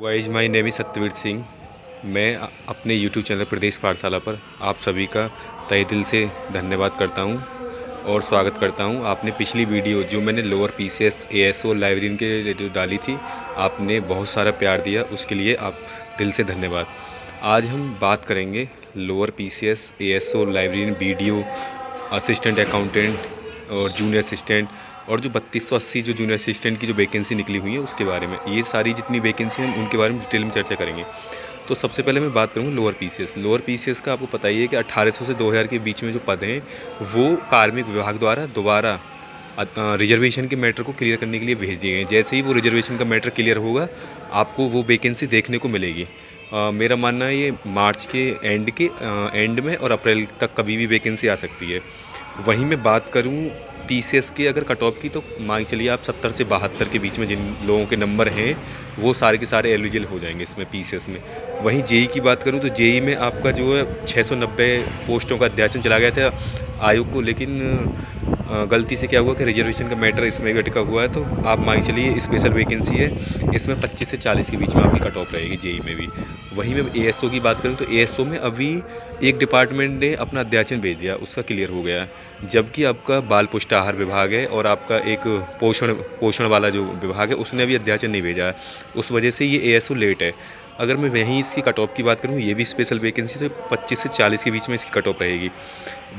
Wise my name is Satyavir Singh. मैं अपने YouTube channel प्रदेश पाठशाला पर आप सभी का तहे दिल से धन्यवाद करता हूं और स्वागत करता हूं। आपने पिछली वीडियो जो मैंने लोअर पीसीएस एएसओ लाइब्रेरियन के रिलेटेड डाली थी, आपने बहुत सारा प्यार दिया, उसके लिए आप दिल से धन्यवाद। आज हम बात करेंगे lower PCS ASO librarian BDO assistant accountant और जूनियर असिस्टेंट और जो 3280 जो जूनियर असिस्टेंट की जो वैकेंसी निकली हुई है उसके बारे में, ये सारी जितनी वैकेंसी हैं उनके बारे में डिटेल में चर्चा करेंगे। तो सबसे पहले मैं बात करूँगा लोअर पीसीएस। लोअर पीसीएस का आपको पता ही है कि 1800 से 2000 के बीच में जो पद हैं वो कार्मिक विभाग द्वारा दोबारा रिजर्वेशन के मैटर को क्लियर करने के लिए भेज दिए गए। जैसे ही वो रिजर्वेशन का मैटर क्लियर होगा आपको वो वैकेंसी देखने को मिलेगी। मेरा मानना है ये मार्च के एंड में और अप्रैल तक कभी भी वैकेंसी आ सकती है। वहीं मैं बात करूं पीसीएस के अगर कट ऑफ की, तो मान के चलिए आप 70 से 72 के बीच में जिन लोगों के नंबर हैं वो सारे के सारे एलिजिबल हो जाएंगे इसमें पीसीएस में। वहीं जेई की बात करूं तो जेई में आपका जो है 690 पोस्टों का अध्याचन चला गया था आयोग को, लेकिन गलती से क्या हुआ कि रिजर्वेशन का मैटर इसमें भी अटका हुआ है। तो आप मान के चलिए स्पेशल वैकेंसी है, इसमें 25 से 40 के बीच में आपकी कट ऑफ रहेगी जेई में भी। वहीं मैं एएसओ की बात करूं तो एएसओ में अभी एक डिपार्टमेंट ने अपना अध्याचन भेज दिया, उसका क्लियर हो गया है। जबकि आपका बाल पुष्टाहार विभाग है और आपका एक पोषण वाला जो विभाग है उसने अभी अध्याचन नहीं भेजा है, उस वजह से ये एएसओ लेट है। अगर मैं वहीं इसकी कट ऑफ की बात करूँ, ये भी स्पेशल वैकेंसी तो 25 से 40 के बीच में इसकी कट ऑफ रहेगी।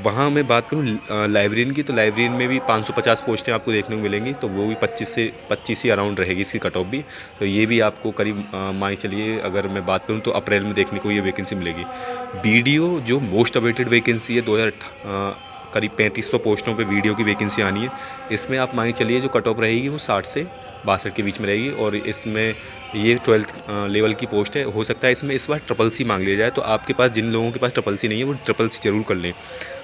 वहाँ मैं बात करूँ लाइब्रेरियन की, तो लाइब्रेरियन में भी 550 पोस्टें आपको देखने को मिलेंगी, तो वो भी 25 ही अराउंड रहेगी इसकी कट ऑफ भी। तो ये भी आपको करीब मान चलिए अगर मैं बात करूँ तो अप्रैल में देखने को ये वैकेंसी मिलेगी। बीडीओ जो मोस्ट अवेटेड वैकेंसी है, 2008 करीब 3500 पोस्टों पे वीडियो की वैकेंसी आनी है। इसमें आप मान चलिए जो कट ऑफ रहेगी वो 60 से 62 के बीच में रहेगी और इसमें ये 12th लेवल की पोस्ट है। हो सकता है इसमें इस बार ट्रिपल सी मांग लिया जाए, तो आपके पास जिन लोगों के पास ट्रिपल सी नहीं है वो ट्रिपल सी जरूर कर लें।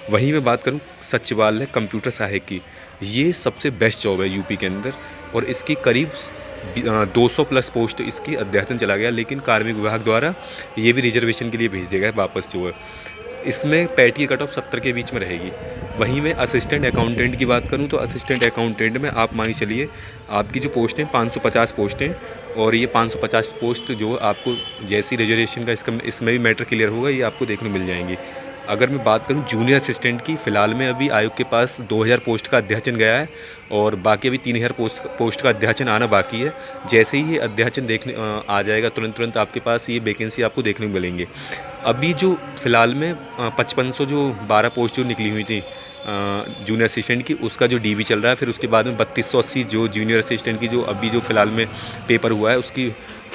वहीं मैं बात करूं सचिवालय कंप्यूटर सहायक की, ये सबसे बेस्ट जॉब है यूपी के अंदर और इसकी करीब 200 प्लस पोस्ट इसकी अध्याचन चला गया, लेकिन कार्मिक विभाग द्वारा ये भी रिजर्वेशन के लिए भेज दिया गया वापस जो है। इसमें पैट की कट ऑफ 70 के बीच में रहेगी। वहीं मैं असिस्टेंट अकाउंटेंट की बात करूं तो असिस्टेंट अकाउंटेंट में आप मान चलिए आपकी जो पोस्ट हैं 550 पोस्ट हैं और ये 550 पोस्ट जो आपको जैसी रिजर्वेशन का इसमें भी मैटर क्लियर होगा ये आपको देखने मिल जाएंगी। अगर मैं बात करूं जूनियर असिस्टेंट की, फ़िलहाल में अभी आयोग के पास 2000 पोस्ट का अध्याचन गया है और बाकी अभी 3000 पोस्ट का अध्याचन आना बाकी है। जैसे ही ये अध्याचन देखने आ जाएगा तुरंत आपके पास ये वैकेंसी आपको देखने को मिलेंगे। अभी जो फ़िलहाल में 5500 जो 12 पोस्ट जो निकली हुई थी जूनियर असिस्टेंट की, उसका जो डीवी चल रहा है, फिर उसके बाद में 3280 जो जूनियर असिस्टेंट की जो अभी जो फ़िलहाल में पेपर हुआ है उसकी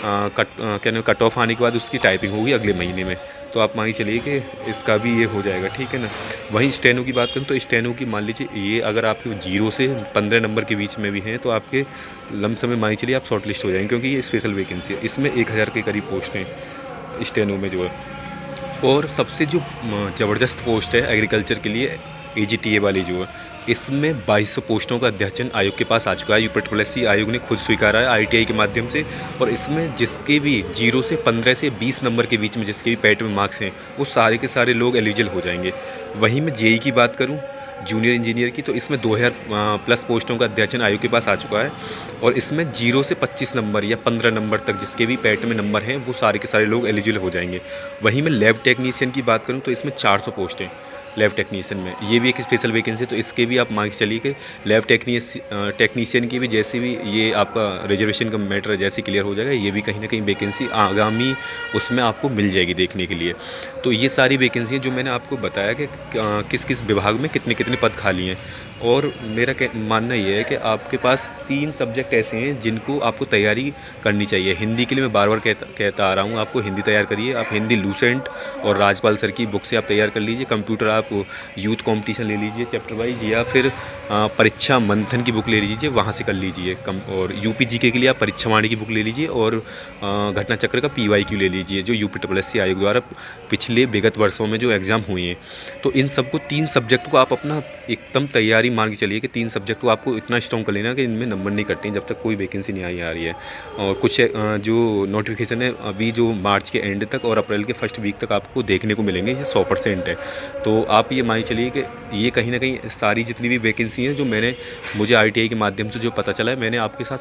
कट ऑफ आने के बाद उसकी टाइपिंग होगी अगले महीने में। तो आप मान के चलिए कि इसका भी ये हो जाएगा, ठीक है ना। वहीं स्टेनो की बात करूँ तो स्टेनो की मान लीजिए ये अगर आपके 0 से 15 नंबर के बीच में भी हैं तो आपके लमसम में मान के चलिए आप शॉर्ट लिस्ट हो जाएंगे, क्योंकि ये स्पेशल वैकेंसी है। इसमें 1000 के करीब पोस्ट हैं स्टेनो में जो है। और सबसे जो ज़बरदस्त पोस्ट है एग्रीकल्चर के लिए एजीटीए वाली जो है, इसमें 2200 पोस्टों का अध्याचन आयोग के पास आ चुका है। यूपीएससी आयोग ने खुद स्वीकारा है आईटीआई के माध्यम से। और इसमें जिसके भी 0 से 15 से 20 नंबर के बीच में जिसके भी पैट में मार्क्स हैं वो सारे के सारे लोग एलिजिबल हो जाएंगे। वहीं मैं जेई की बात करूँ जूनियर इंजीनियर की, तो इसमें 2000 प्लस पोस्टों का अध्याचन आयोग के पास आ चुका है और इसमें 0 से 25 नंबर या 15 नंबर तक जिसके भी पैट में नंबर हैं वो सारे के सारे लोग एलिजिबल हो जाएंगे। वहीं मैं लैब टेक्नीशियन की बात करूं तो इसमें 400 पोस्ट हैं लैब टेक्नीशियन में, ये भी एक स्पेशल वैकेंसी है। तो इसके भी आप मान के चलिए कि लैब टेक्नीशियन की भी जैसे भी ये आपका रिजर्वेशन का मैटर जैसे क्लियर हो जाएगा, ये भी कहीं ना कहीं वैकेंसी आगामी उसमें आपको मिल जाएगी देखने के लिए। तो ये सारी वैकेंसी जो मैंने आपको बताया कि किस किस विभाग में कितने कितने पद खाली हैं। और मेरा मानना ये है कि आपके पास 3 सब्जेक्ट ऐसे हैं जिनको आपको तैयारी करनी चाहिए। हिंदी के लिए मैं बार बार कहता आ रहा हूँ, आपको हिंदी तैयार करिए। आप हिंदी लूसेंट और राजपाल सर की बुक से आप तैयार कर लीजिए। कंप्यूटर आप यूथ कंपटीशन ले लीजिए चैप्टर वाइज, या फिर परीक्षा मंथन की बुक ले लीजिए, वहाँ से कर लीजिए। और यूपी जीके के लिए आप परीक्षा वाणी की बुक ले लीजिए और घटना चक्र का PYQ ले लीजिए जो यूपीएससी आयोग द्वारा पिछले विगत वर्षों में जो एग्ज़ाम हुए हैं। तो इन सबको 3 सब्जेक्ट को आप अपना एकदम तैयारी मान के चलिए कि 3 सब्जेक्ट को आपको इतना स्ट्रॉन्ग कर लेना कि इनमें नंबर नहीं कटते जब तक कोई वैकेंसी नहीं आ रही है। और कुछ जो नोटिफिकेशन है अभी जो मार्च के एंड तक और अप्रैल के फर्स्ट वीक तक आपको देखने को मिलेंगे, ये 100% है। तो आप ये मान चलिए कि ये कहीं ना कहीं सारी जितनी भी वैकेंसी हैं जो मुझे RTI के माध्यम से जो पता चला है मैंने आपके साथ